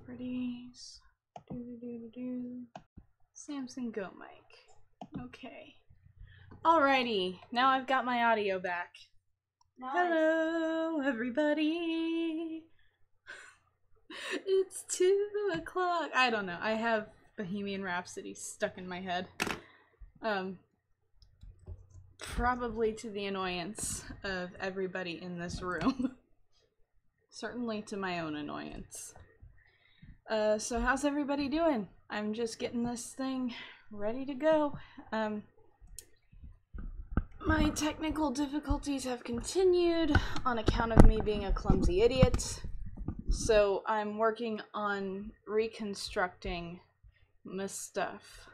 Properties. Samsung Go mic. Okay. Alrighty, now I've got my audio back. Nice. Hello, everybody. It's 2 o'clock. I don't know. I have Bohemian Rhapsody stuck in my head. Probably to the annoyance of everybody in this room. Certainly to my own annoyance. So how's everybody doing? I'm just getting this thing ready to go. My technical difficulties have continued on account of me being a clumsy idiot. So I'm working on reconstructing my stuff.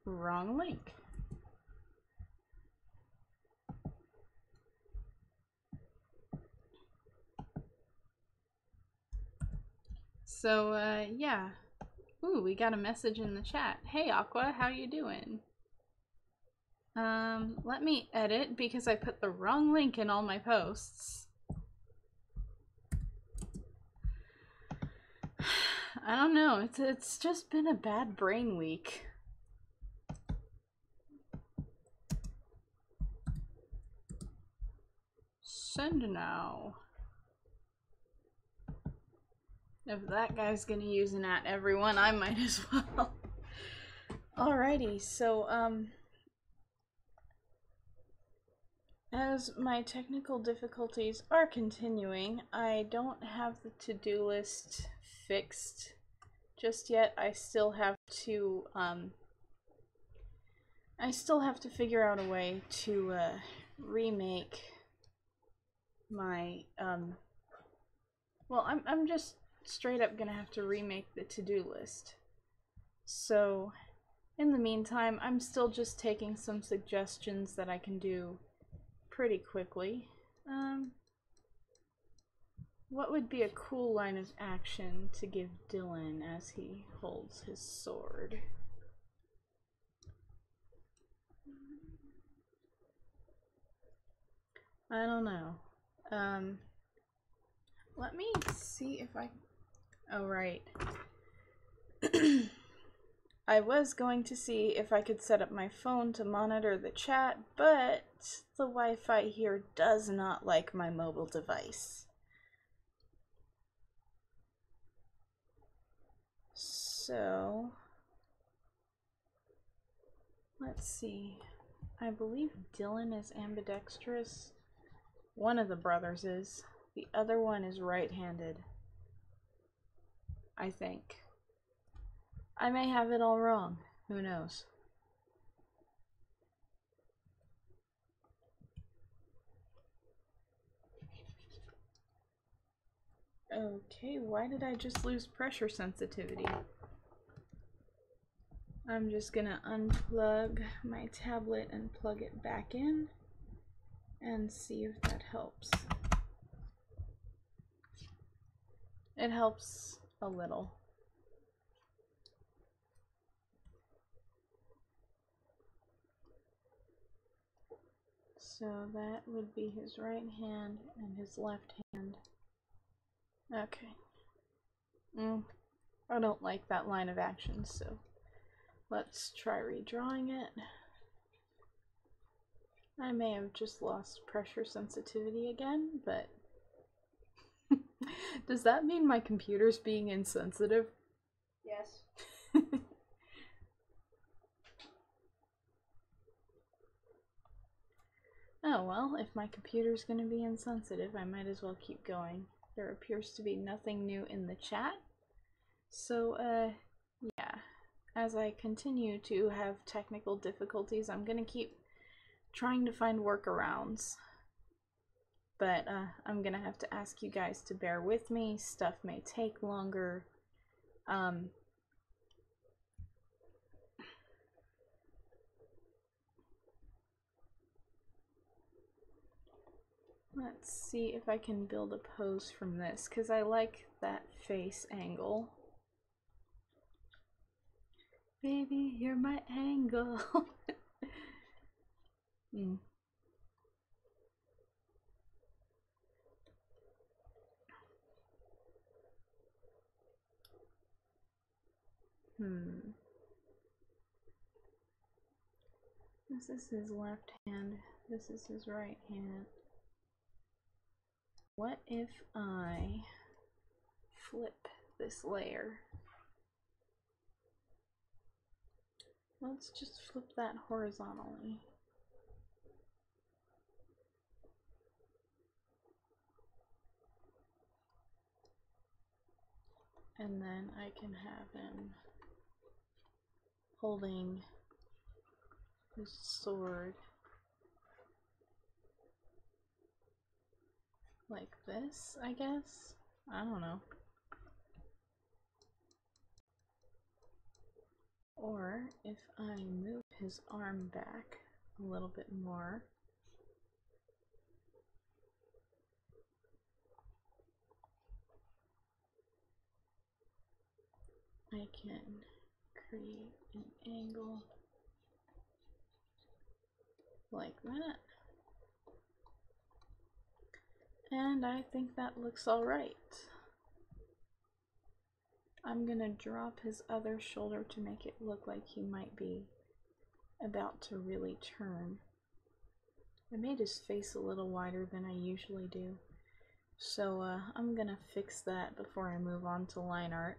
Wrong link. So, yeah. Ooh, we got a message in the chat. Hey, Aqua, how you doing? Let me edit because I put the wrong link in all my posts. I don't know, it's just been a bad brain week. Send now. If that guy's gonna use an at everyone, I might as well. Alrighty, so, as my technical difficulties are continuing, I don't have the to-do list fixed just yet. I still have to figure out a way to, remake my, well, I'm just straight up gonna have to remake the to-do list. So, in the meantime, I'm still just taking some suggestions that I can do pretty quickly. What would be a cool line of action to give Dylan as he holds his sword? I don't know. Let me see if I... Oh, right. I was going to see if I could set up my phone to monitor the chat, but the Wi-Fi here does not like my mobile device. So, let's see. I believe Dylan is ambidextrous. One of the brothers is. The other one is right-handed. I think. I may have it all wrong. Who knows? Okay, why did I just lose pressure sensitivity? I'm just gonna unplug my tablet and plug it back in and see if that helps. It helps a little. So that would be his right hand and his left hand. Okay. I don't like that line of action, so let's try redrawing it. I may have just lost pressure sensitivity again, but does that mean my computer's being insensitive? Yes. Oh well, if my computer's gonna be insensitive, I might as well keep going. There appears to be nothing new in the chat. So, yeah. As I continue to have technical difficulties, I'm gonna keep trying to find workarounds. But, I'm gonna have to ask you guys to bear with me. Stuff may take longer. Let's see if I can build a pose from this, because I like that face angle. Baby, you're my angle. Hmm. This is his left hand. This is his right hand. What if I flip this layer? Let's just flip that horizontally. And then I can have him holding his sword like this, I guess? I don't know. Or if I move his arm back a little bit more, I can create an angle like that. And I think that looks alright. I'm gonna drop his other shoulder to make it look like he might be about to really turn. I made his face a little wider than I usually do. So I'm gonna fix that before I move on to line art.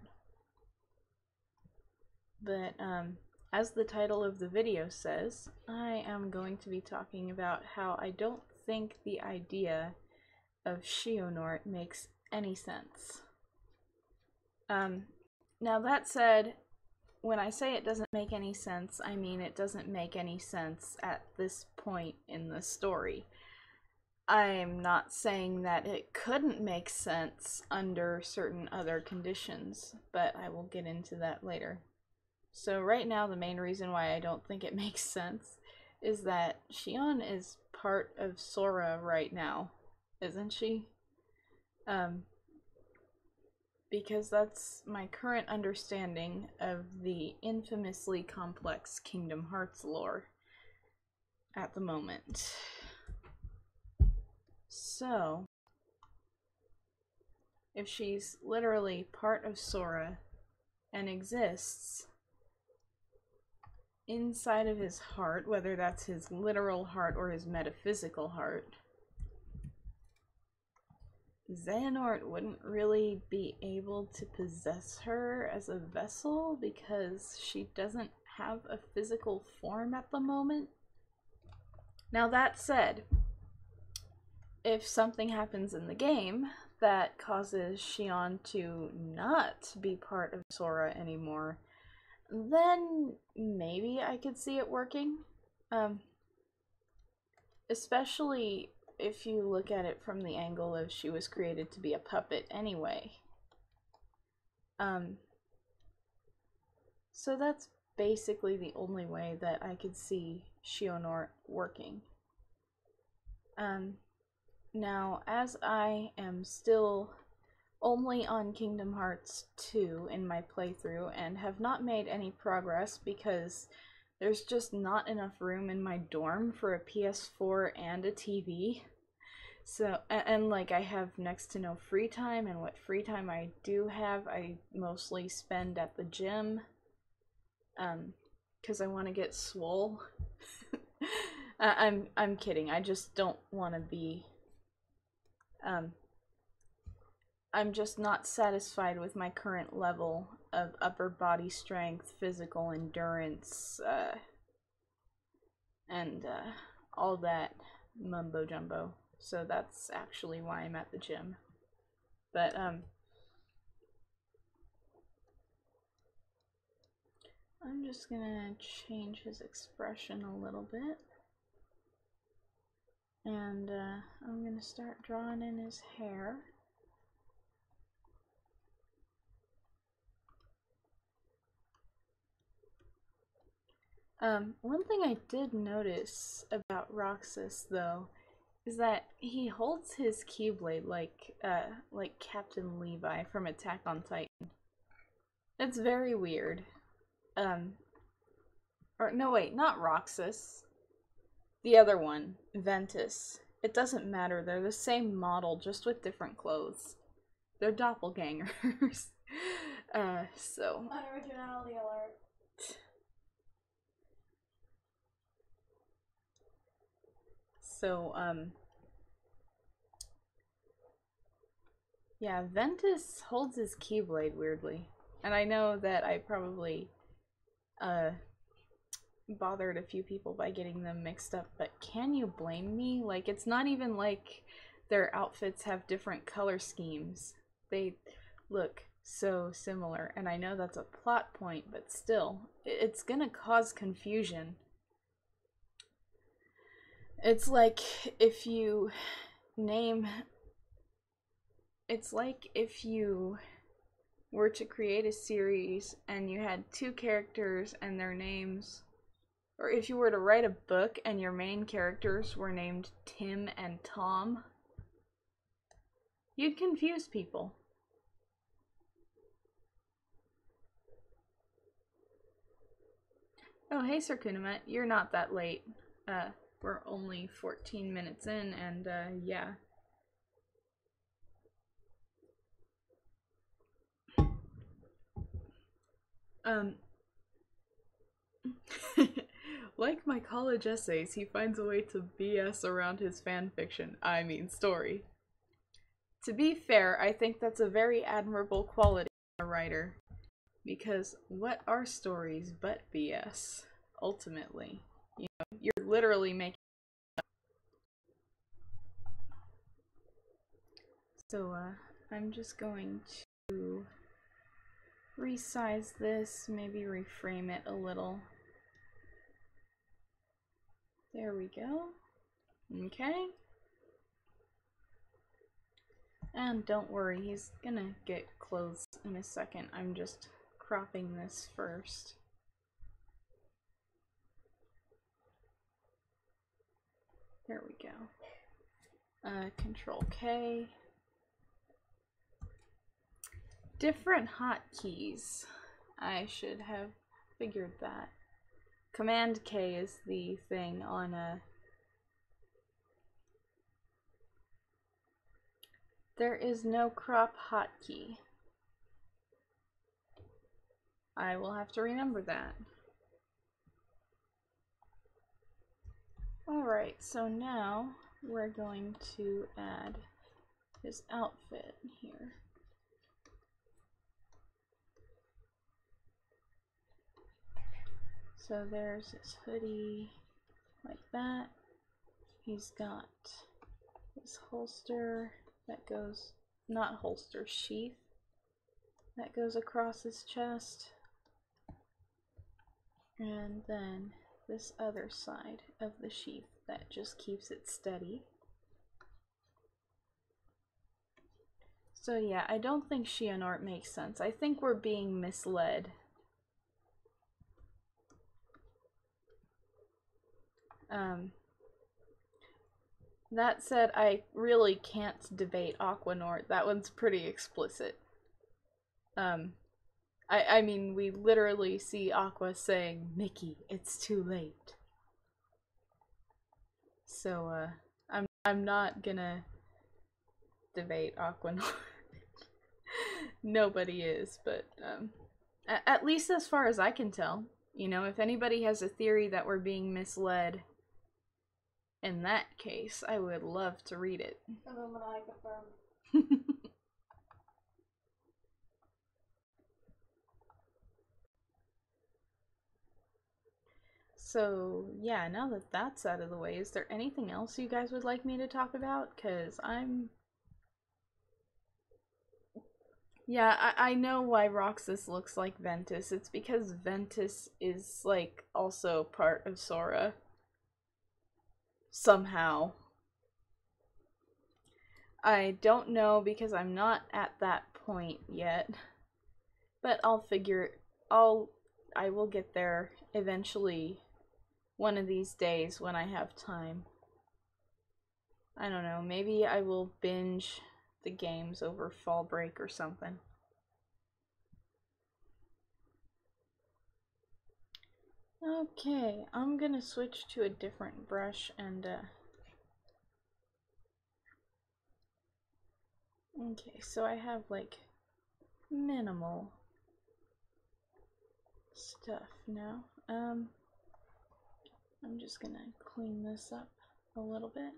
But as the title of the video says, I am going to be talking about how I don't think the idea of XioNort makes any sense. Now that said, when I say it doesn't make any sense, I mean it doesn't make any sense at this point in the story. I'm not saying that it couldn't make sense under certain other conditions, but I will get into that later. So right now, the main reason why I don't think it makes sense is that Xion is part of Sora right now, isn't she? Because that's my current understanding of the infamously complex Kingdom Hearts lore at the moment. So, if she's literally part of Sora and exists inside of his heart, whether that's his literal heart or his metaphysical heart, XioNort wouldn't really be able to possess her as a vessel because she doesn't have a physical form at the moment. Now that said, if something happens in the game that causes Xion to not be part of Sora anymore, then maybe I could see it working. Especially if you look at it from the angle of she was created to be a puppet anyway. So that's basically the only way that I could see XioNort working. Now, as I am still only on Kingdom Hearts 2 in my playthrough and have not made any progress because there's just not enough room in my dorm for a PS4 and a TV. So, and like I have next to no free time, and what free time I do have, I mostly spend at the gym. Because I want to get swole. I'm kidding. I just don't want to be. I'm just not satisfied with my current level of upper body strength, physical endurance, and all that mumbo jumbo. So that's actually why I'm at the gym. But I'm just gonna change his expression a little bit. And I'm gonna start drawing in his hair. One thing I did notice about Roxas, though, is that he holds his Keyblade like Captain Levi from Attack on Titan. It's very weird. Or no, wait, not Roxas. The other one, Ventus. It doesn't matter. They're the same model, just with different clothes. They're doppelgangers. So. Unoriginality alert. So, yeah, Ventus holds his Keyblade weirdly. And I know that I probably, bothered a few people by getting them mixed up, but can you blame me? Like, it's not even like their outfits have different color schemes. They look so similar, and I know that's a plot point, but still, it's gonna cause confusion. It's like if you name... It's like if you were to create a series and you had two characters and their names, or if you were to write a book and your main characters were named Tim and Tom, you'd confuse people. Oh, hey, Sir Kunamet, you're not that late. We're only 14 minutes in, and, yeah. Like my college essays, he finds a way to BS around his fanfiction. I mean, story. To be fair, I think that's a very admirable quality in a writer. Because what are stories but BS, ultimately? You know, you're literally making... So, I'm just going to resize this, maybe reframe it a little. There we go. Okay. And don't worry, he's gonna get clothes in a second. I'm just cropping this first. There we go. Control K. Different hotkeys. I should have figured that. Command K is the thing on a... There is no crop hotkey. I will have to remember that. Alright, so now we're going to add his outfit here. So there's his hoodie, like that. He's got his holster that goes, not holster, sheath, that goes across his chest. And then this other side of the sheath that just keeps it steady. So yeah, I don't think XioNort makes sense. I think we're being misled. That said, I really can't debate XioNort. That one's pretty explicit. I mean, we literally see Aqua saying, "Mickey, it's too late." So, I'm not gonna debate XioNort. Nobody is, but, at least as far as I can tell. You know, if anybody has a theory that we're being misled, in that case, I would love to read it. Illuminati confirmed. So, yeah, now that that's out of the way, is there anything else you guys would like me to talk about? Because Yeah, I know why Roxas looks like Ventus. It's because Ventus is, like, also part of Sora. Somehow. I don't know because I'm not at that point yet. But I will get there eventually one of these days when I have time. I don't know, maybe I will binge the games over fall break or something. Okay, I'm gonna switch to a different brush and okay, so I have like minimal stuff now. I'm just gonna clean this up a little bit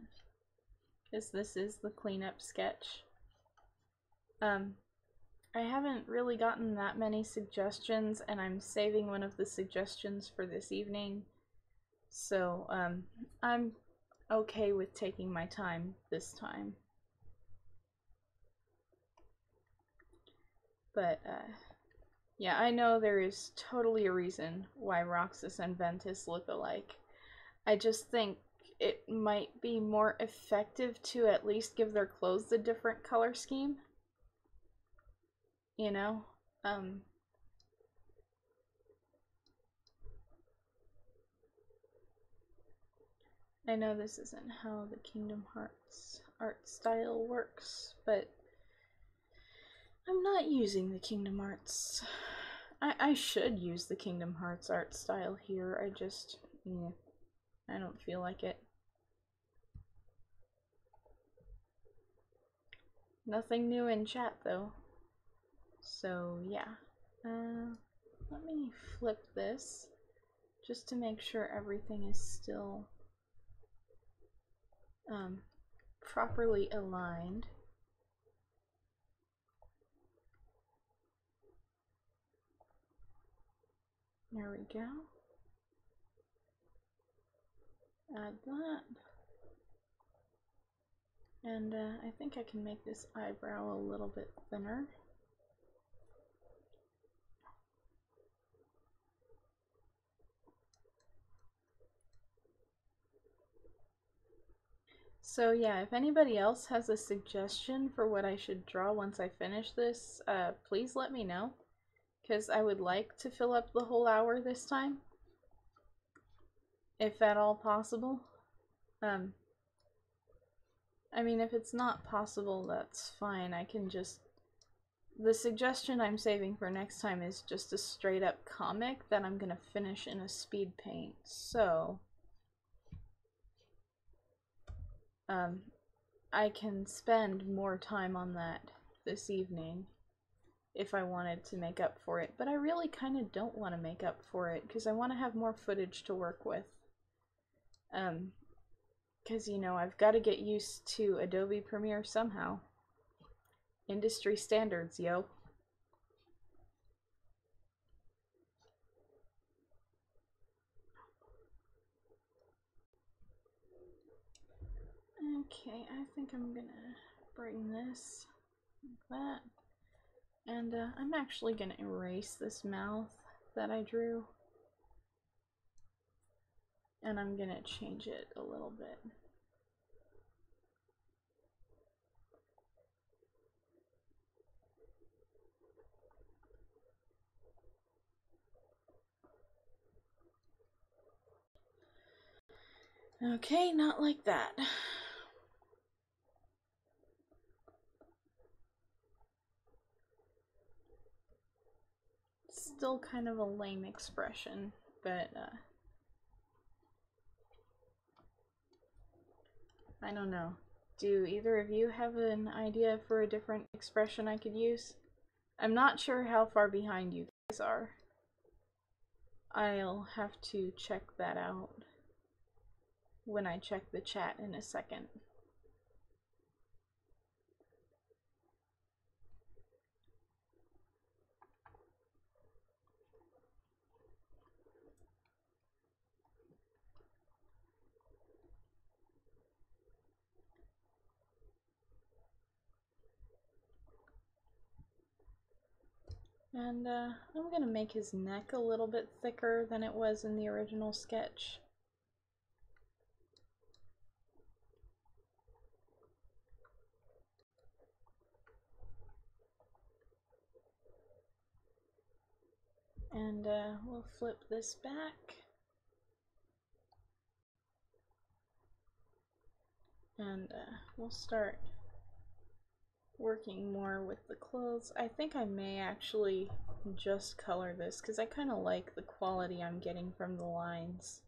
because this is the cleanup sketch. I haven't really gotten that many suggestions, and I'm saving one of the suggestions for this evening. So, I'm okay with taking my time this time. But, yeah, I know there is totally a reason why Roxas and Ventus look alike. I just think it might be more effective to at least give their clothes a different color scheme. You know? I know this isn't how the Kingdom Hearts art style works, but I'm not using the Kingdom Hearts. I should use the Kingdom Hearts art style here. I just, yeah, I don't feel like it. Nothing new in chat though. So yeah. Let me flip this just to make sure everything is still properly aligned. There we go. Add that. And I think I can make this eyebrow a little bit thinner. So yeah, if anybody else has a suggestion for what I should draw once I finish this, please let me know, because I would like to fill up the whole hour this time, if at all possible. I mean, if it's not possible, that's fine. I can just... The suggestion I'm saving for next time is just a straight up comic that I'm gonna finish in a speed paint, so... I can spend more time on that this evening if I wanted to make up for it, but I really kind of don't want to make up for it because I want to have more footage to work with. Because, you know, I've got to get used to Adobe Premiere somehow. Industry standards, yo. Okay, I think I'm gonna bring this like that. And I'm actually gonna erase this mouth that I drew. And I'm gonna change it a little bit. Okay, not like that. Still kind of a lame expression, but I don't know. Do either of you have an idea for a different expression I could use? I'm not sure how far behind you guys are. I'll have to check that out when I check the chat in a second. And I'm gonna make his neck a little bit thicker than it was in the original sketch. And we'll flip this back. And we'll start working more with the clothes. I think I may actually just color this because I kind of like the quality I'm getting from the lines,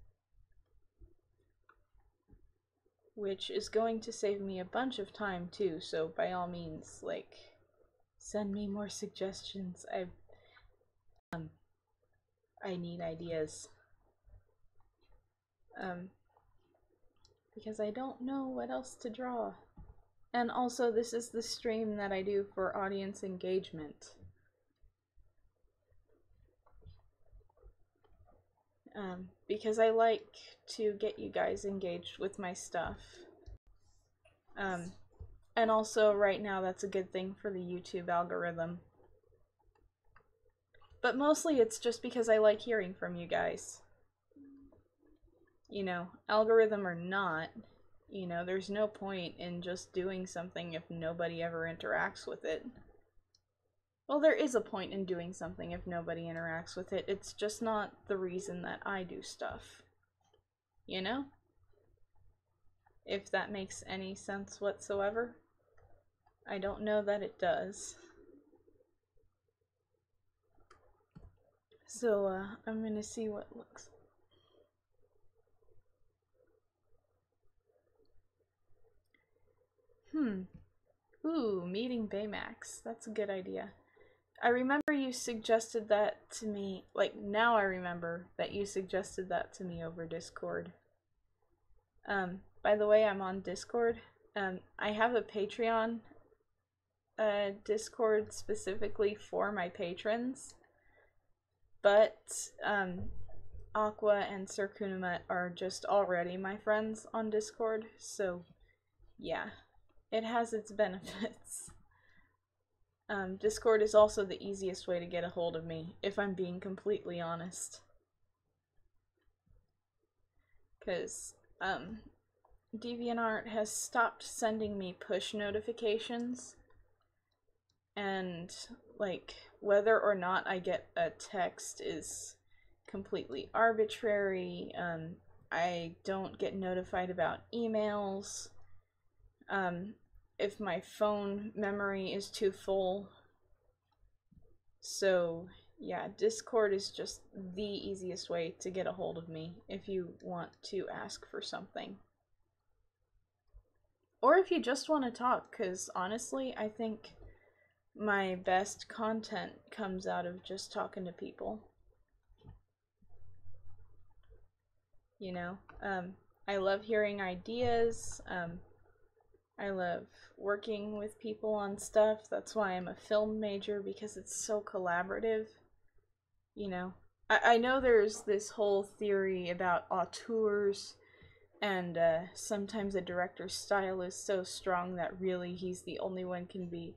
which is going to save me a bunch of time too, so by all means, like, send me more suggestions. I need ideas. Because I don't know what else to draw. And also, this is the stream that I do for audience engagement. Because I like to get you guys engaged with my stuff. And also, right now, that's a good thing for the YouTube algorithm. But mostly, it's just because I like hearing from you guys. You know, algorithm or not, you know, there's no point in just doing something if nobody ever interacts with it. Well, there is a point in doing something if nobody interacts with it. It's just not the reason that I do stuff. You know? If that makes any sense whatsoever. I don't know that it does. So, I'm gonna see what looks. Ooh, meeting Baymax. That's a good idea. I remember you suggested that to me, like, now I remember that you suggested that to me over Discord. By the way, I'm on Discord. I have a Patreon Discord specifically for my patrons, but Aqua and Sir Kunamet are just already my friends on Discord, so yeah, it has its benefits. Discord is also the easiest way to get a hold of me, if I'm being completely honest. Because, DeviantArt has stopped sending me push notifications, and, like, whether or not I get a text is completely arbitrary. I don't get notified about emails. If my phone memory is too full. So, yeah, Discord is just the easiest way to get a hold of me if you want to ask for something. Or if you just want to talk, because honestly, I think my best content comes out of just talking to people. You know, I love hearing ideas. I love working with people on stuff. That's why I'm a film major, because it's so collaborative. You know, I know there's this whole theory about auteurs, and sometimes a director's style is so strong that really he's the only one can be,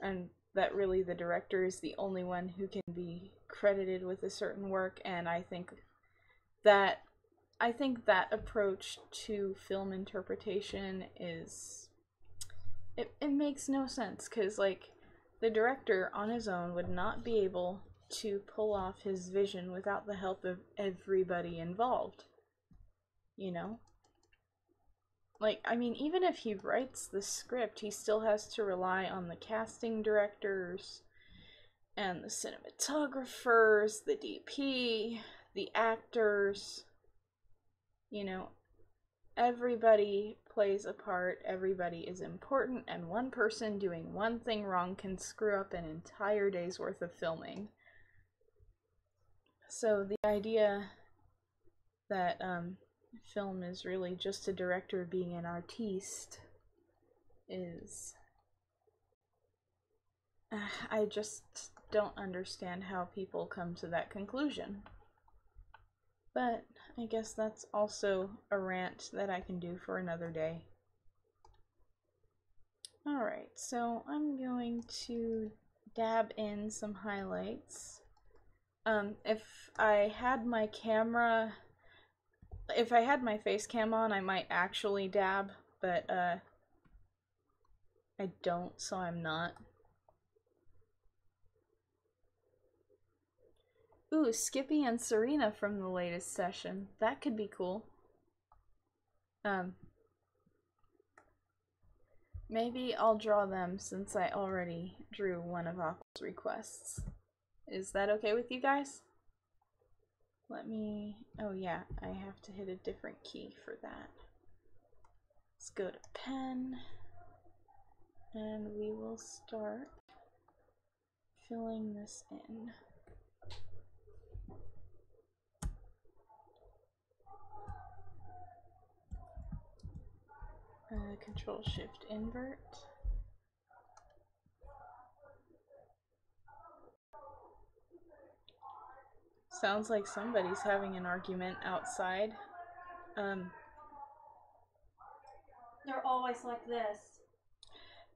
and that really the director is the only one who can be credited with a certain work, and I think that approach to film interpretation is, it makes no sense, because, like, the director on his own would not be able to pull off his vision without the help of everybody involved. You know? Like, I mean, even if he writes the script, he still has to rely on the casting directors and the cinematographers, the DP, the actors. You know, everybody plays a part, everybody is important, and one person doing one thing wrong can screw up an entire day's worth of filming. So the idea that film is really just a director being an artiste is... I just don't understand how people come to that conclusion. But I guess that's also a rant that I can do for another day. Alright, so I'm going to dab in some highlights. If I had my face cam on, I might actually dab, but I don't, so I'm not. Ooh, Skippy and Serena from the latest session. That could be cool. Maybe I'll draw them since I already drew one of Aqua's requests. Is that okay with you guys? Let me... oh yeah, I have to hit a different key for that. Let's go to pen, and we will start filling this in. Control Shift Invert. Sounds like somebody's having an argument outside. They're always like this.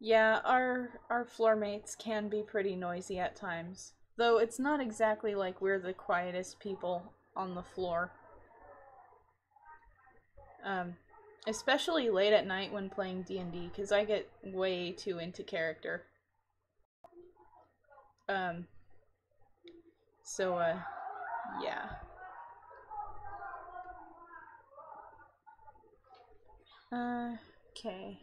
Yeah, our floor mates can be pretty noisy at times. Though it's not exactly like we're the quietest people on the floor. Especially late at night when playing D&D, because I get way too into character. Yeah. Okay.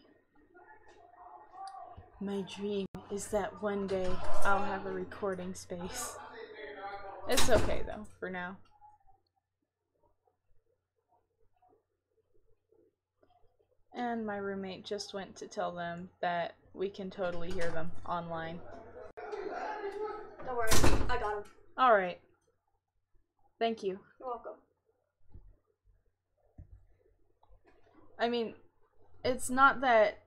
My dream is that one day I'll have a recording space. It's okay though, for now. And my roommate just went to tell them that we can totally hear them online. Don't worry, I got him. Alright. Thank you. You're welcome. I mean, it's not that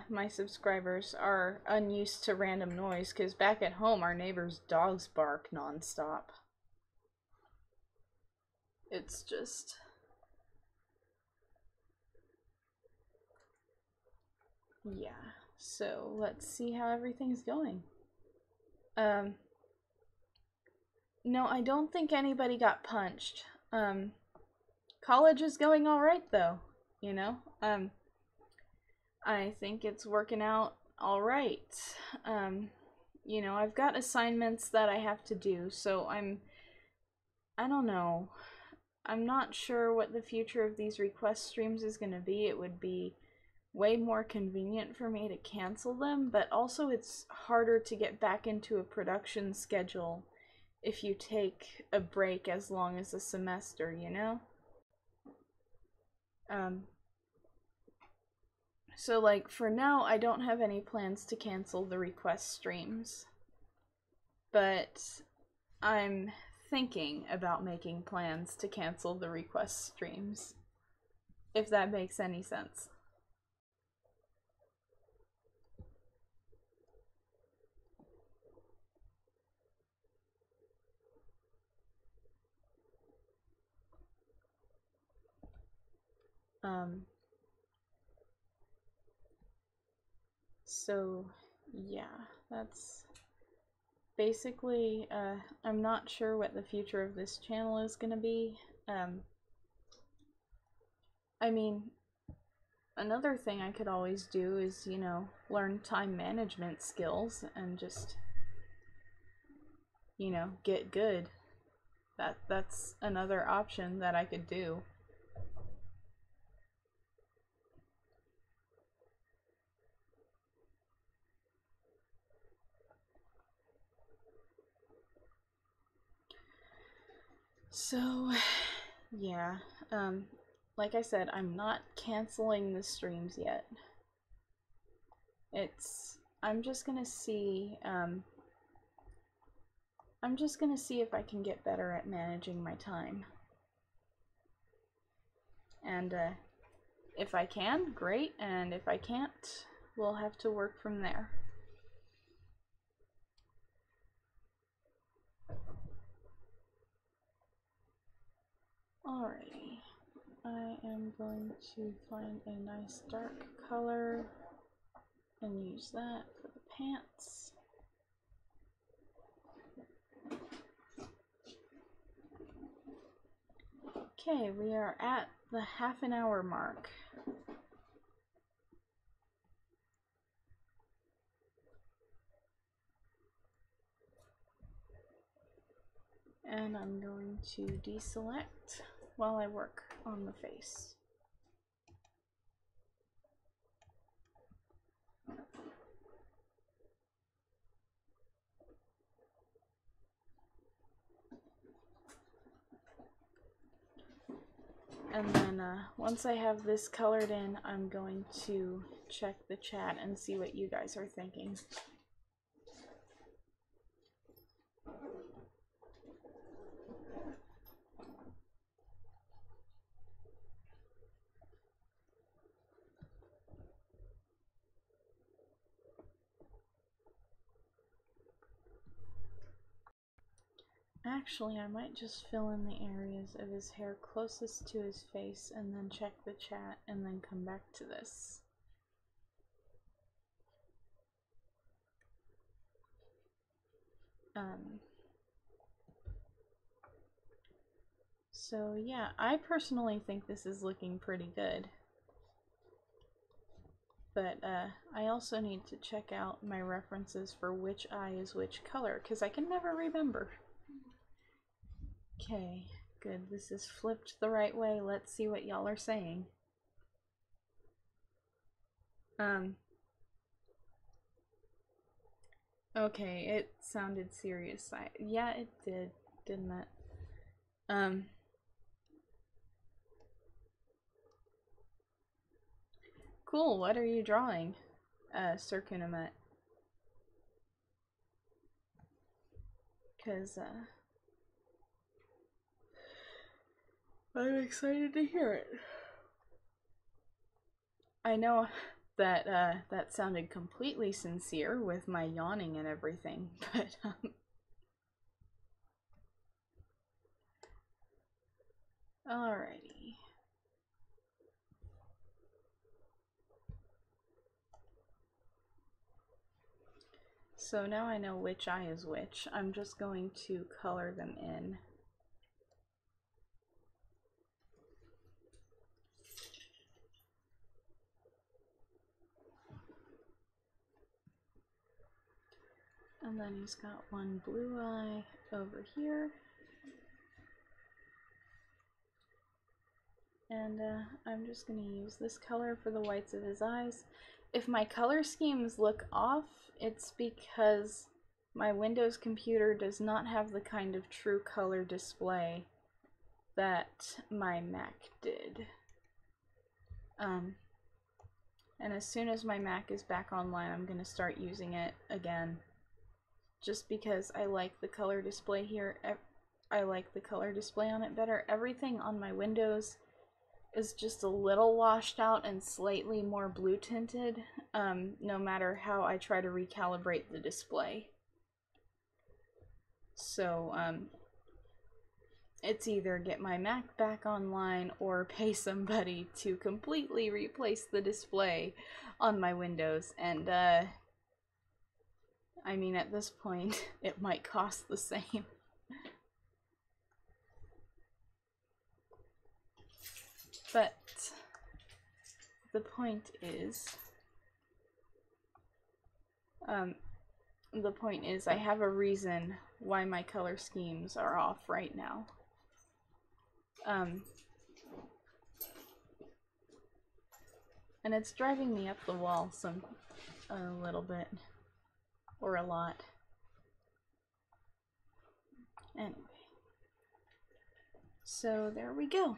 my subscribers are unused to random noise, because back at home our neighbors' dogs bark nonstop. It's just... yeah, so let's see how everything's going. No, I don't think anybody got punched. College is going alright though, you know? I think it's working out alright. You know, I've got assignments that I have to do, so I don't know. I'm not sure what the future of these request streams is gonna be. It would be way more convenient for me to cancel them, but also it's harder to get back into a production schedule if you take a break as long as a semester, you know? So like for now I don't have any plans to cancel the request streams, but I'm thinking about making plans to cancel the request streams, if that makes any sense. So yeah, that's basically, I'm not sure what the future of this channel is gonna be. I mean, another thing I could always do is, you know, learn time management skills and just, you know, get good. That's another option that I could do. So, yeah, like I said, I'm not canceling the streams yet. I'm just gonna see if I can get better at managing my time. And, if I can, great, and if I can't, we'll have to work from there. Alrighty, I am going to find a nice dark color and use that for the pants. Okay, we are at the half-an-hour mark. And I'm going to deselect while I work on the face. And then once I have this colored in, I'm going to check the chat and see what you guys are thinking. Actually, I might just fill in the areas of his hair closest to his face and then check the chat and then come back to this. So yeah, I personally think this is looking pretty good. But I also need to check out my references for which eye is which color, because I can never remember. Okay, good. This is flipped the right way. Let's see what y'all are saying. Okay, it sounded serious. Yeah, it did, didn't it? Cool, what are you drawing, Sir Kunamet? Because, I'm excited to hear it. I know that, that sounded completely sincere with my yawning and everything, but, alrighty. So now I know which eye is which. I'm just going to color them in. And then he's got one blue eye over here. And I'm just going to use this color for the whites of his eyes. If my color schemes look off, it's because my Windows computer does not have the kind of true color display that my Mac did. And as soon as my Mac is back online, I'm going to start using it again. Just because I like the color display here. I like the color display on it better. Everything on my Windows is just a little washed out and slightly more blue tinted, no matter how I try to recalibrate the display. So, it's either get my Mac back online or pay somebody to completely replace the display on my Windows, and, I mean, at this point, it might cost the same. But the point is, I have a reason why my color schemes are off right now. And it's driving me up the wall a little bit, or a lot. Anyway, so there we go.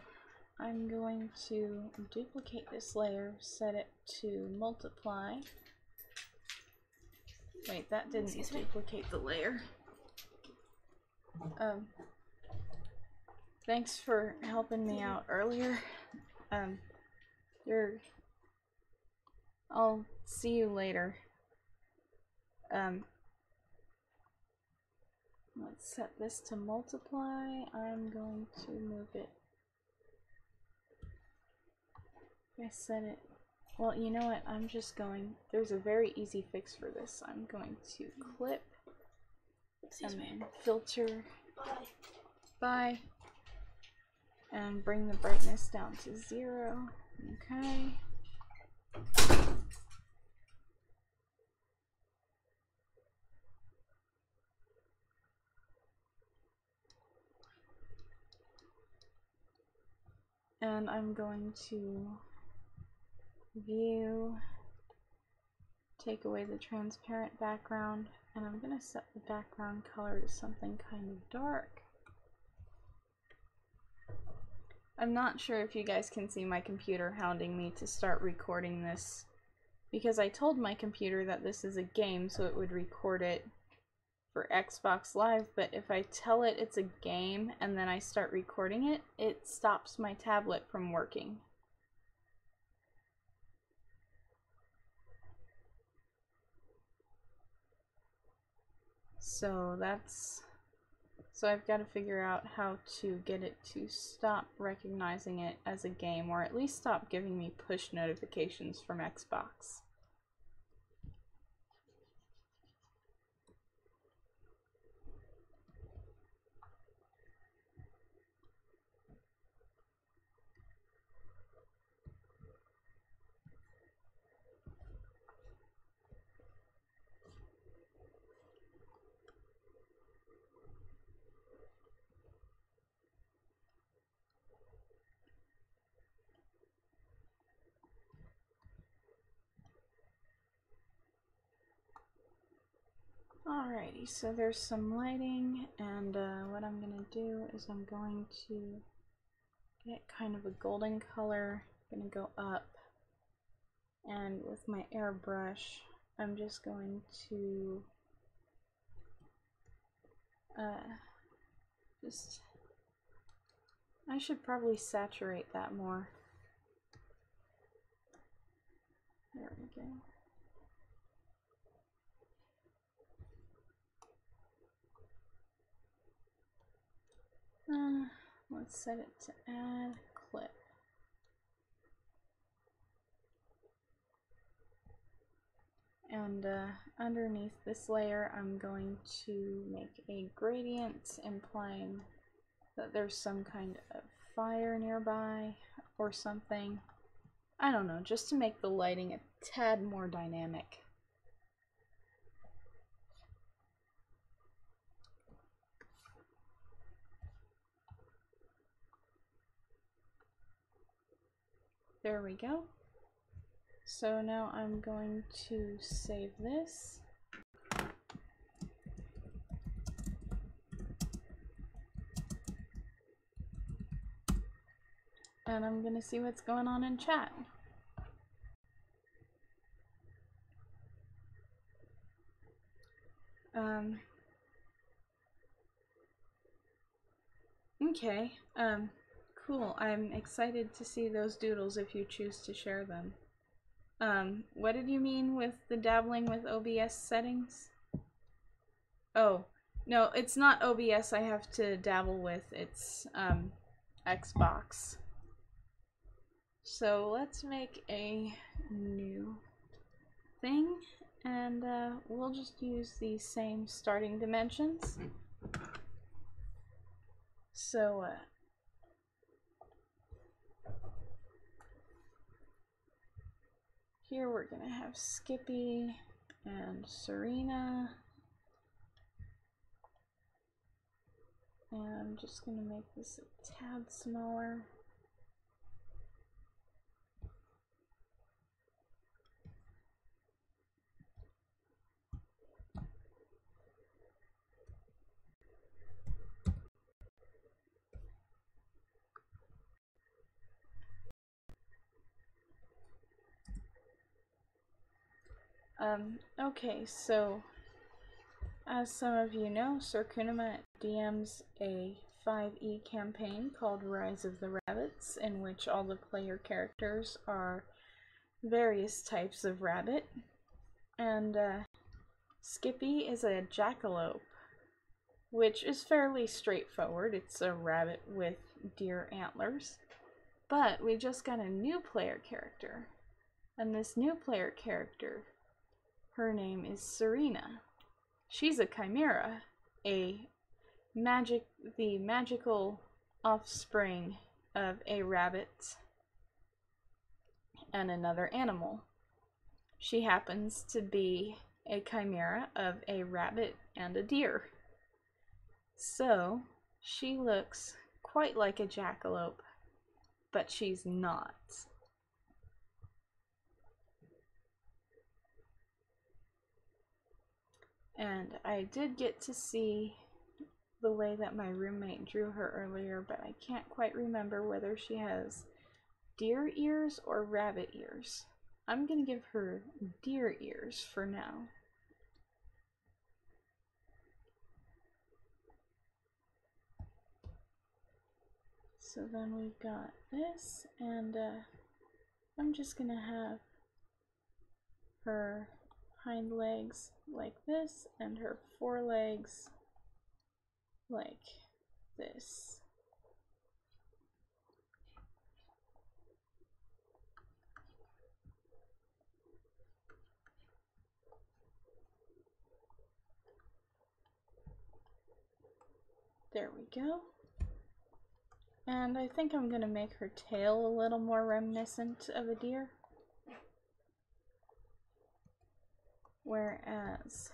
I'm going to duplicate this layer, set it to multiply. Wait, that didn't duplicate the layer. Thanks for helping me out earlier. I'll see you later. Let's set this to multiply. I'm going to move it. I set it. Well, you know what? I'm just going. There's a very easy fix for this. I'm going to clip and then filter by and bring the brightness down to 0. Okay. And I'm going to view, take away the transparent background, and I'm going to set the background color to something kind of dark. I'm not sure if you guys can see my computer hounding me to start recording this, because I told my computer that this is a game so it would record it for Xbox Live, but if I tell it it's a game and then I start recording it, it stops my tablet from working. So I've got to figure out how to get it to stop recognizing it as a game, or at least stop giving me push notifications from Xbox. Alrighty, so there's some lighting, and what I'm gonna do is I'm going to get kind of a golden color. I'm gonna go up, and with my airbrush, I'm just going to I should probably saturate that more. There we go. Let's set it to add clip. And underneath this layer, I'm going to make a gradient implying that there's some kind of fire nearby or something. I don't know, just to make the lighting a tad more dynamic. There we go. So now I'm going to save this. And I'm gonna see what's going on in chat. Okay, cool. I'm excited to see those doodles if you choose to share them. What did you mean with the dabbling with OBS settings? Oh, no, it's not OBS I have to dabble with, it's, Xbox. So let's make a new thing, and we'll just use the same starting dimensions. So, here we're gonna have Skippy and Serena. And I'm just gonna make this a tad smaller. Okay, so as some of you know, Sir Kunima DMs a 5e campaign called Rise of the Rabbits, in which all the player characters are various types of rabbit. And Skippy is a jackalope, which is fairly straightforward. It's a rabbit with deer antlers. But we just got a new player character. And this new player character, her name is Serena. She's a chimera, the magical offspring of a rabbit and another animal. She happens to be a chimera of a rabbit and a deer. So, she looks quite like a jackalope, but she's not. And I did get to see the way that my roommate drew her earlier, but I can't quite remember whether she has deer ears or rabbit ears. I'm gonna give her deer ears for now. So then we've got this, and I'm just gonna have her hind legs like this and her forelegs like this. There we go. And I think I'm gonna make her tail a little more reminiscent of a deer. Whereas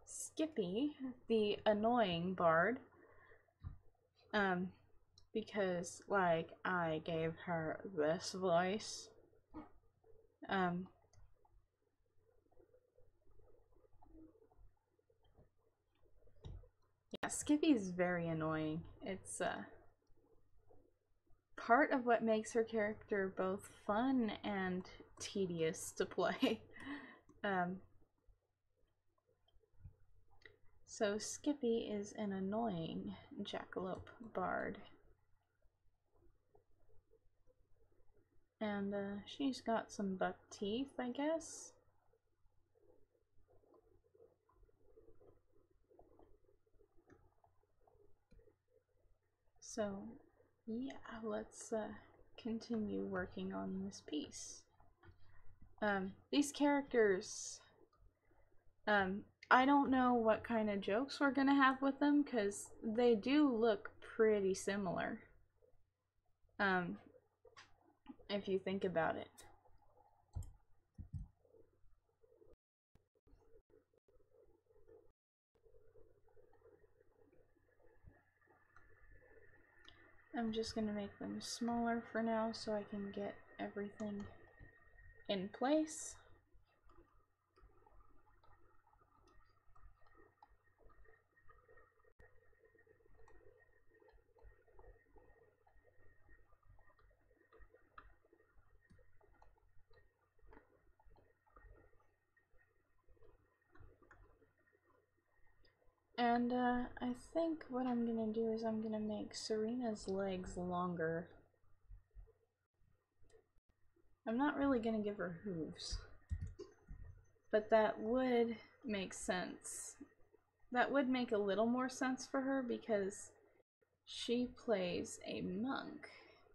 Skippy, the annoying bard, because like I gave her this voice, yeah, Skippy's very annoying. It's part of what makes her character both fun and tedious to play. So Skippy is an annoying jackalope bard. And she's got some buck teeth, I guess. So yeah, let's continue working on this piece. These characters, I don't know what kind of jokes we're gonna have with them because they do look pretty similar. If you think about it. I'm just gonna make them smaller for now so I can get everything in place. And I think what I'm gonna do is I'm gonna make Serena's legs longer. I'm not really gonna give her hooves, but that would make sense. That would make a little more sense for her because she plays a monk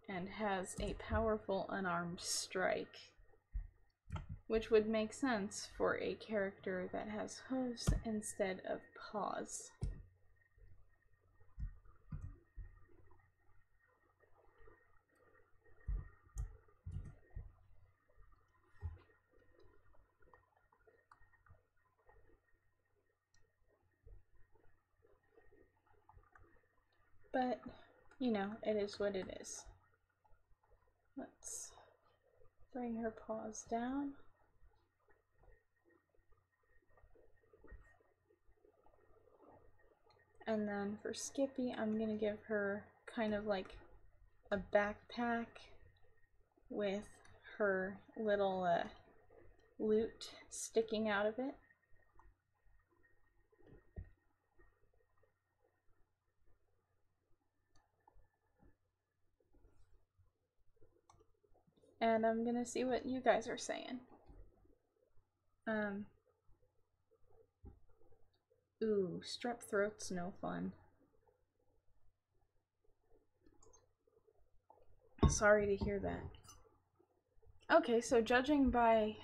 and has a powerful unarmed strike, which would make sense for a character that has hooves instead of paws. But, you know, it is what it is. Let's bring her paws down. And then for Skippy, I'm gonna give her kind of like a backpack with her little lute sticking out of it. And I'm gonna see what you guys are saying. Ooh, strep throat's no fun. Sorry to hear that. Okay, so judging by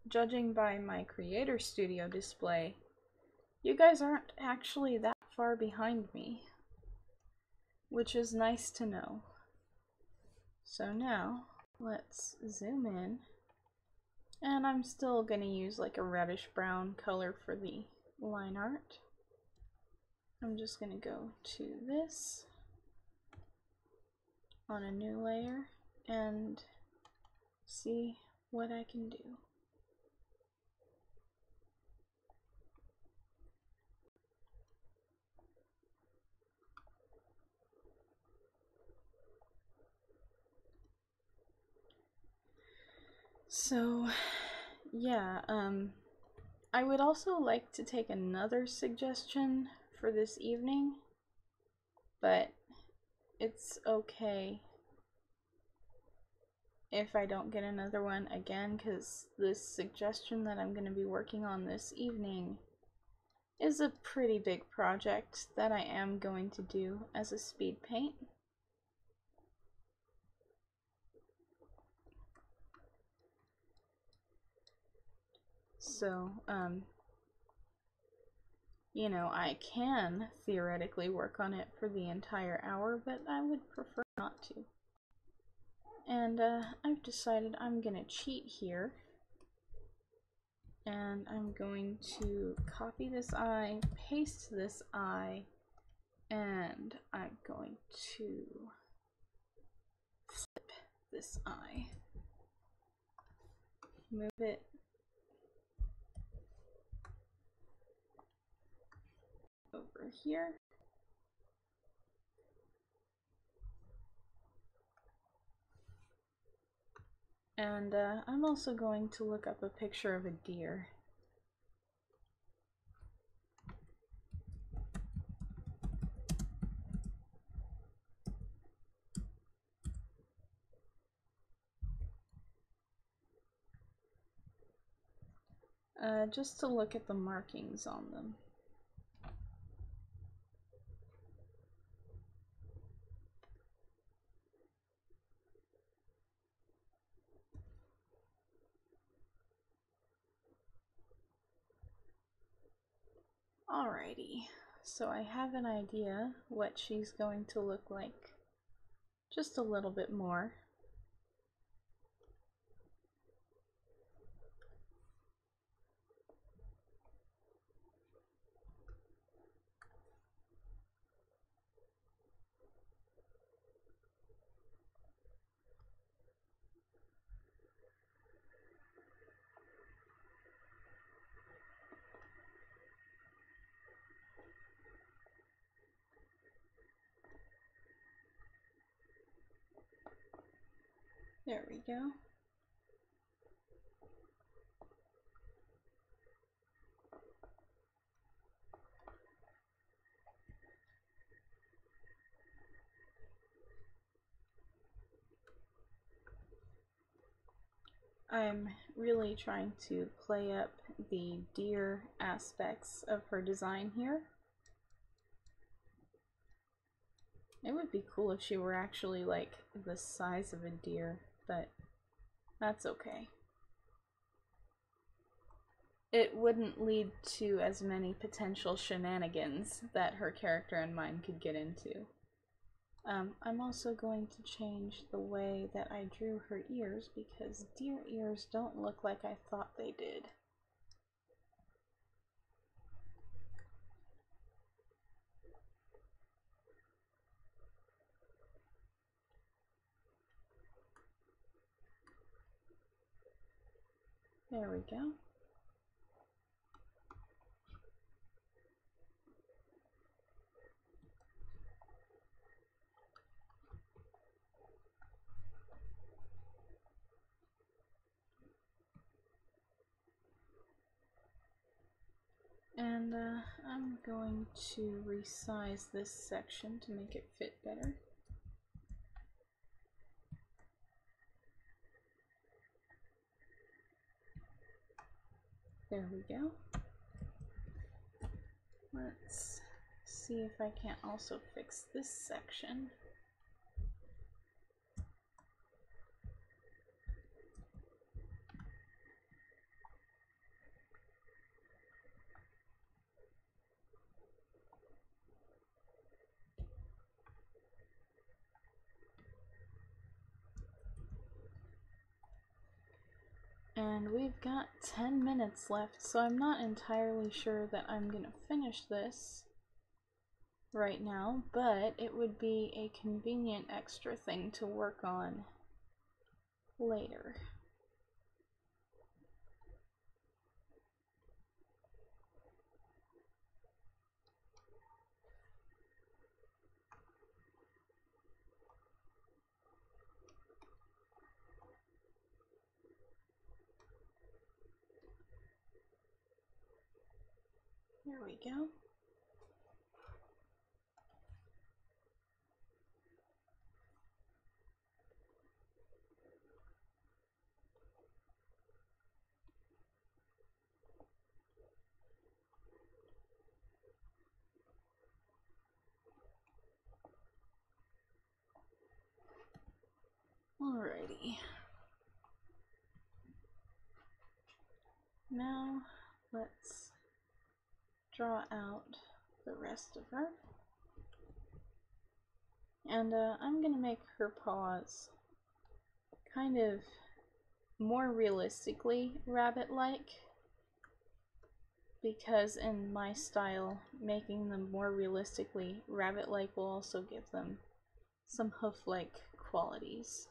my Creator Studio display, you guys aren't actually that far behind me, which is nice to know. So now, let's zoom in. And I'm still gonna use like a reddish brown color for the line art. I'm just gonna go to this on a new layer and see what I can do. So, yeah, I would also like to take another suggestion for this evening, but it's okay if I don't get another one again, because this suggestion that I'm going to be working on this evening is a pretty big project that I am going to do as a speed paint. So, you know, I can theoretically work on it for the entire hour, but I would prefer not to. And I've decided I'm gonna cheat here. And I'm going to copy this eye, paste this eye, and I'm going to flip this eye. Move it over here. And I'm also going to look up a picture of a deer. Just to look at the markings on them. Alrighty, so I have an idea what she's going to look like. Just a little bit more. There we go. I'm really trying to play up the deer aspects of her design here. It would be cool if she were actually like the size of a deer, but that's okay. It wouldn't lead to as many potential shenanigans that her character and mine could get into. I'm also going to change the way that I drew her ears because deer ears don't look like I thought they did. There we go. And I'm going to resize this section to make it fit better. There we go. Let's see if I can't also fix this section. And we've got 10 minutes left, so I'm not entirely sure that I'm gonna finish this right now, but it would be a convenient extra thing to work on later. There we go. Alrighty. Now let's draw out the rest of her. And I'm gonna make her paws kind of more realistically rabbit-like, because in my style, making them more realistically rabbit-like will also give them some hoof-like qualities.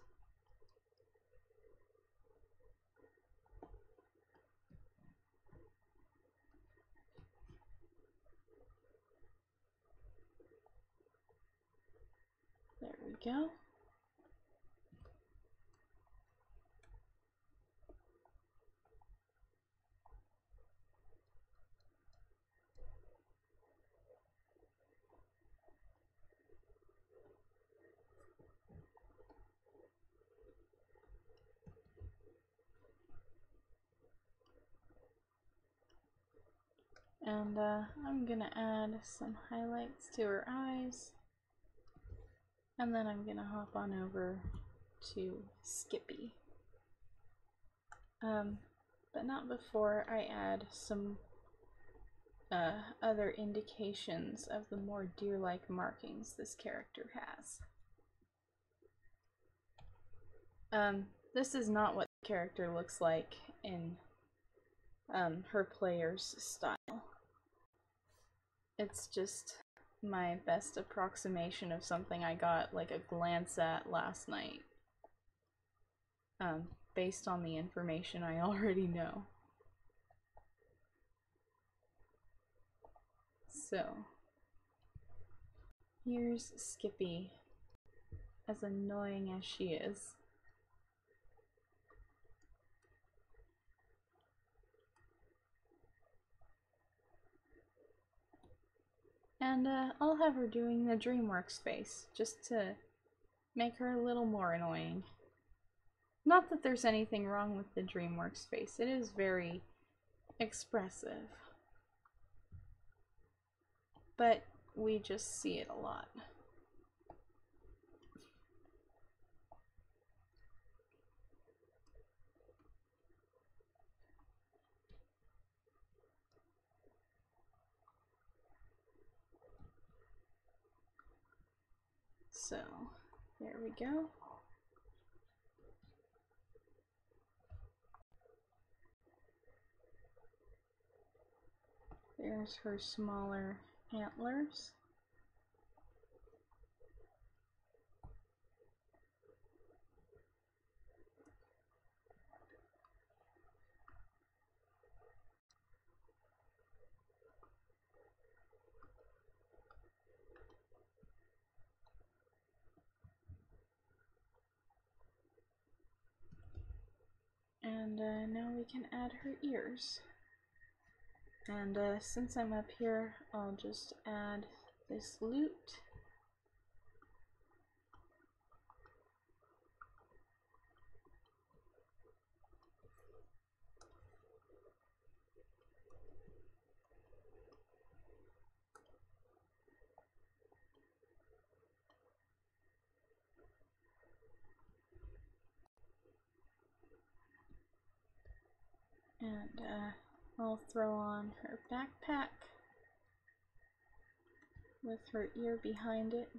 There we go. And I'm gonna add some highlights to her eyes. And then I'm gonna hop on over to Skippy. But not before I add some other indications of the more deer-like markings this character has. This is not what the character looks like in her player's style. It's just my best approximation of something I got like a glance at last night, based on the information I already know. So here's Skippy, as annoying as she is. And I'll have her doing the DreamWorks face, just to make her a little more annoying. Not that there's anything wrong with the DreamWorks face, it is very expressive. But we just see it a lot. So, there we go. There's her smaller antlers. And now we can add her ears. And since I'm up here, I'll just add this loot. And I'll throw on her backpack with her ear behind it.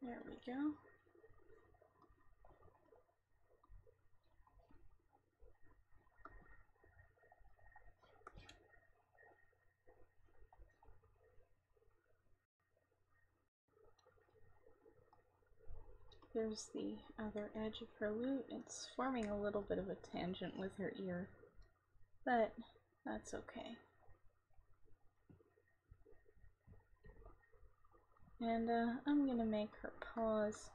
There we go. There's the other edge of her lute. It's forming a little bit of a tangent with her ear, but that's okay. And I'm gonna make her paws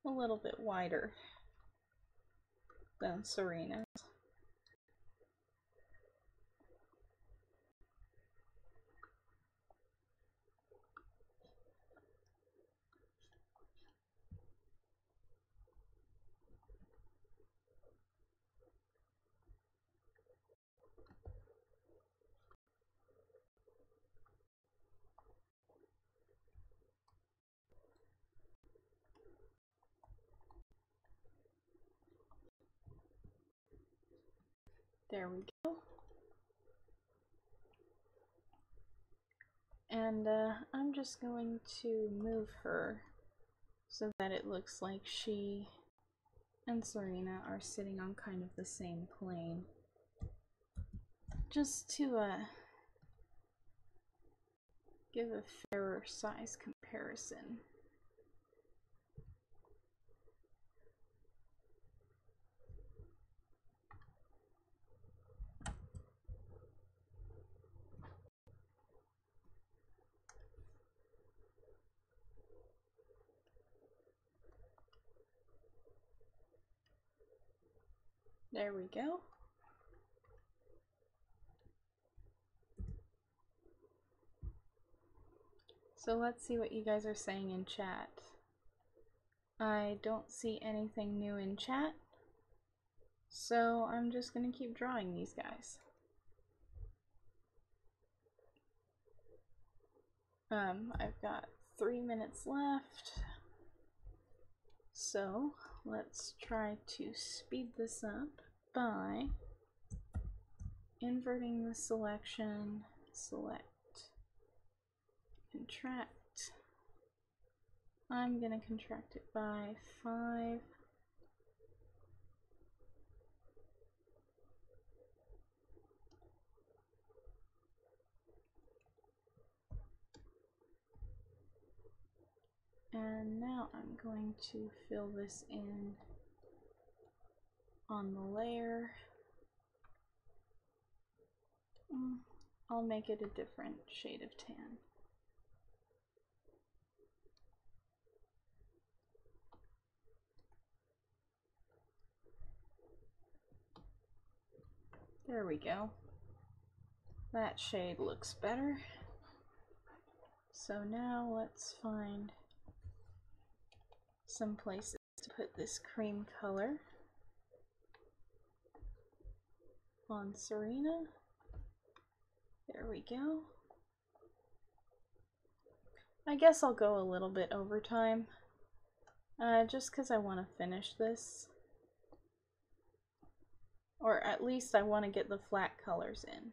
a little bit wider than Serena's. There we go. And I'm just going to move her so that it looks like she and Serena are sitting on kind of the same plane. Just to give a fairer size comparison. There we go. So let's see what you guys are saying in chat. I don't see anything new in chat, so I'm just gonna keep drawing these guys. I've got 3 minutes left, so let's try to speed this up by inverting the selection, select, contract. I'm gonna contract it by 5. And now I'm going to fill this in on the layer. I'll make it a different shade of tan. There we go. That shade looks better. So now let's find some places to put this cream color on Serena. There we go. I guess I'll go a little bit over time, just because I want to finish this. Or at least I want to get the flat colors in.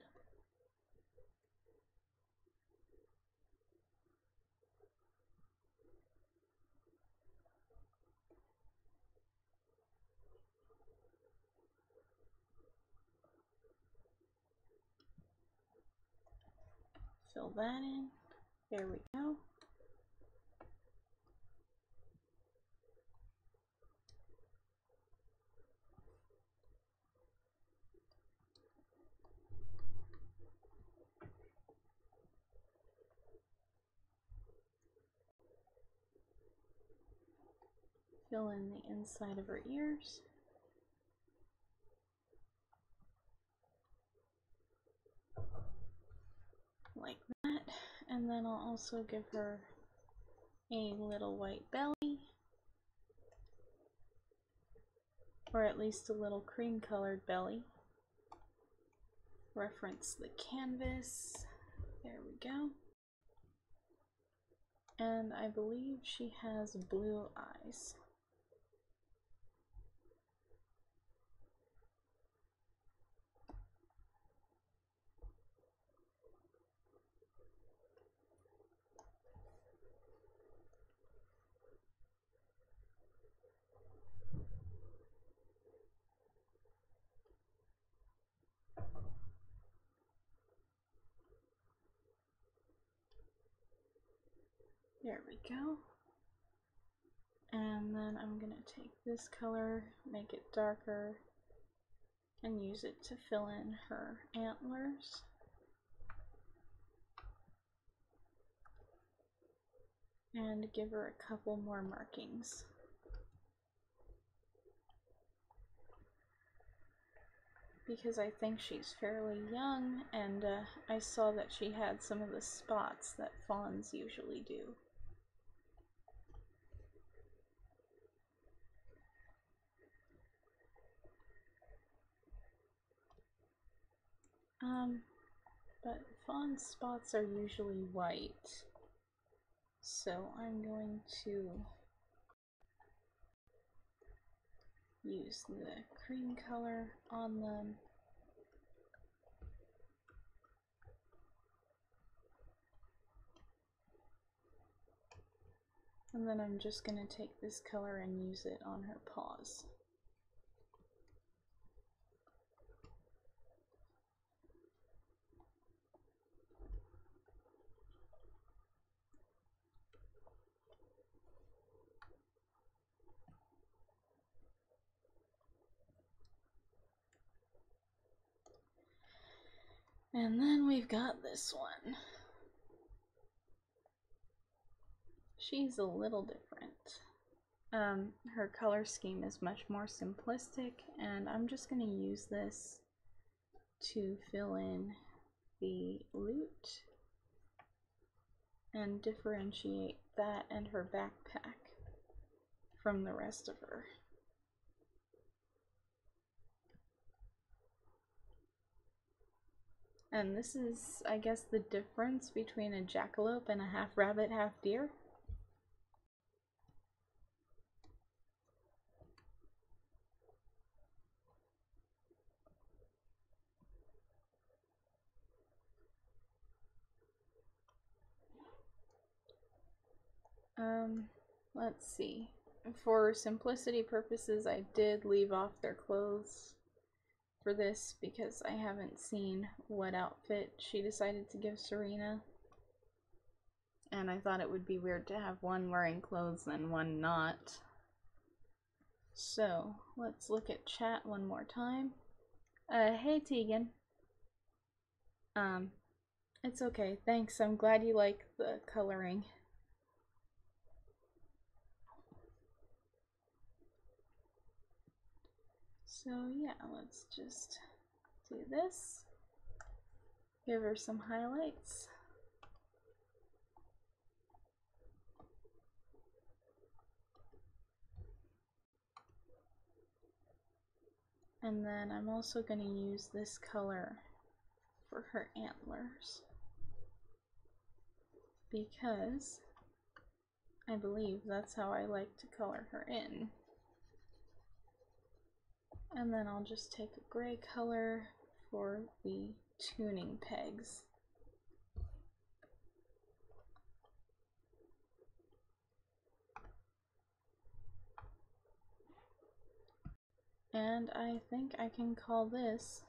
Fill that in. There we go. Fill in the inside of her ears. Like that. And then I'll also give her a little white belly. Or at least a little cream colored belly. Reference the canvas. There we go. And I believe she has blue eyes. There we go. And then I'm going to take this color, make it darker, and use it to fill in her antlers. And give her a couple more markings. Because I think she's fairly young, and I saw that she had some of the spots that fawns usually do. But fawn spots are usually white, so I'm going to use the cream color on them. And then I'm just going to take this color and use it on her paws. And then we've got this one. She's a little different. Her color scheme is much more simplistic, and I'm just going to use this to fill in the lute and differentiate that and her backpack from the rest of her. And this is, I guess, the difference between a jackalope and a half rabbit, half deer. Let's see. For simplicity purposes, I did leave off their clothes for this because I haven't seen what outfit she decided to give Serena. And I thought it would be weird to have one wearing clothes and one not. So, let's look at chat one more time. Hey Tegan. It's okay, thanks. I'm glad you like the coloring. So yeah, let's just do this. Give her some highlights. And then I'm also going to use this color for her antlers, because I believe that's how I like to color her in. And then I'll just take a gray color for the tuning pegs. And I think I can call this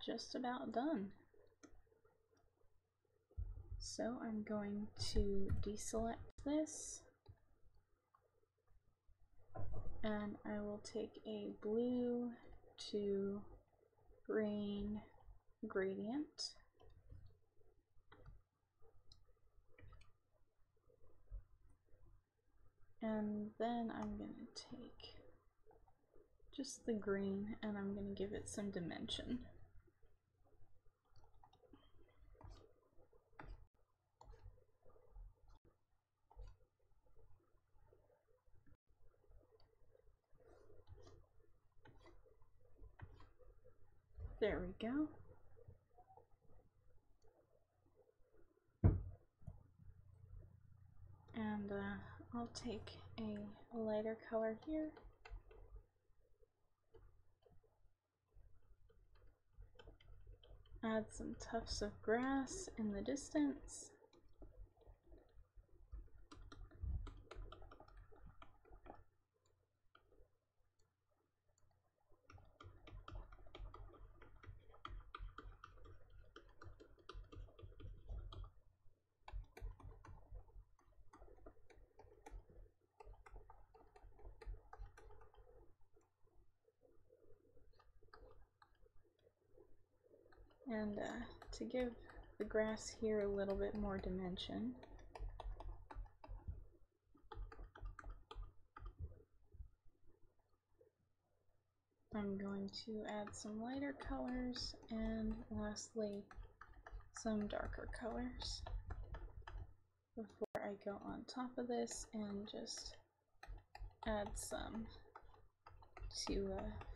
just about done. So I'm going to deselect this, and I will take a blue to green gradient. And then I'm going to take just the green and I'm going to give it some dimension. There we go. And I'll take a lighter color here. Add some tufts of grass in the distance. And to give the grass here a little bit more dimension, I'm going to add some lighter colors and lastly some darker colors before I go on top of this and just add some to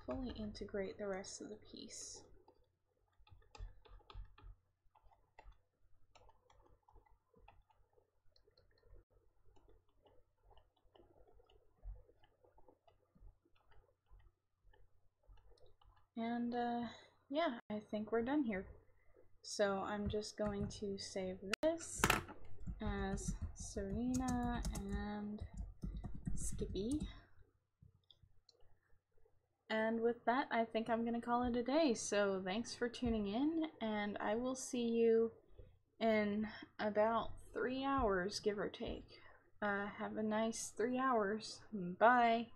fully integrate the rest of the piece. And yeah, I think we're done here. So I'm just going to save this as Serena and Skippy. And with that, I think I'm going to call it a day. So thanks for tuning in, and I will see you in about 3 hours, give or take. Have a nice 3 hours. Bye.